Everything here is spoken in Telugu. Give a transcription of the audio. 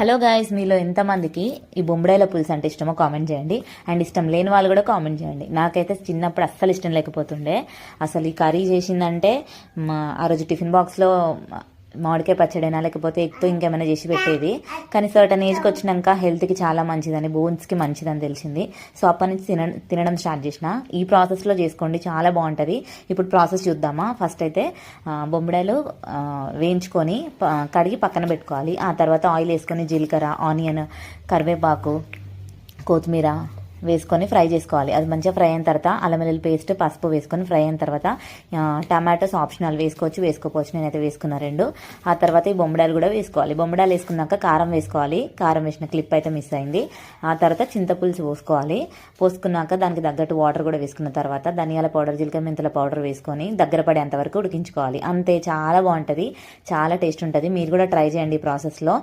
హలో గాయస్, మీలో ఎంతమందికి ఈ బొంబడాయిల పులుసు అంటే ఇష్టమో కామెంట్ చేయండి. అండ్ ఇష్టం లేని వాళ్ళు కూడా కామెంట్ చేయండి. నాకైతే చిన్నప్పుడు అస్సలు ఇష్టం లేకపోతుండే. అసలు ఈ కర్రీ చేసిందంటే ఆ రోజు టిఫిన్ బాక్స్లో మామిడికాయ పచ్చడైనా లేకపోతే ఎగ్తో ఇంకేమైనా చేసి పెట్టేది. కానీ సర్టన్ ఏజ్కి వచ్చినాక హెల్త్కి చాలా మంచిదని, బోన్స్కి మంచిదని తెలిసింది. సో అప్పటి నుంచి తినడం స్టార్ట్ చేసిన. ఈ ప్రాసెస్లో చేసుకోండి, చాలా బాగుంటుంది. ఇప్పుడు ప్రాసెస్ చూద్దామా. ఫస్ట్ అయితే బొంబడాయిలు వేయించుకొని కడిగి పక్కన పెట్టుకోవాలి. ఆ తర్వాత ఆయిల్ వేసుకొని జీలకర్ర, ఆనియన్, కరివేపాకు, కొత్తిమీర వేసుకొని ఫ్రై చేసుకోవాలి. అది మంచిగా ఫ్రై అయిన తర్వాత అల్లం వెల్లుల్లి పేస్ట్, పసుపు వేసుకొని ఫ్రై అయిన తర్వాత టమాటోస్ ఆప్షనల్, వేసుకోవచ్చు వేసుకోవచ్చు. నేనైతే వేసుకున్నా 2. ఆ తర్వాత ఈ బొంబడాయిలు కూడా వేసుకోవాలి. బొంబడాయిలు వేసుకున్నాక కారం వేసుకోవాలి. కారం వేసిన క్లిప్ అయితే మిస్ అయింది. ఆ తర్వాత చింతపులుసు పోసుకోవాలి. పోసుకున్నాక దానికి తగ్గట్టు వాటర్ కూడా వేసుకున్న తర్వాత ధనియాల పౌడర్, జీలకర్ర మెంతుల పౌడర్ వేసుకొని దగ్గర పడేంత వరకు ఉడికించుకోవాలి. అంతే, చాలా బాగుంటుంది, చాలా టేస్ట్ ఉంటుంది. మీరు కూడా ట్రై చేయండి ఈ ప్రాసెస్లో.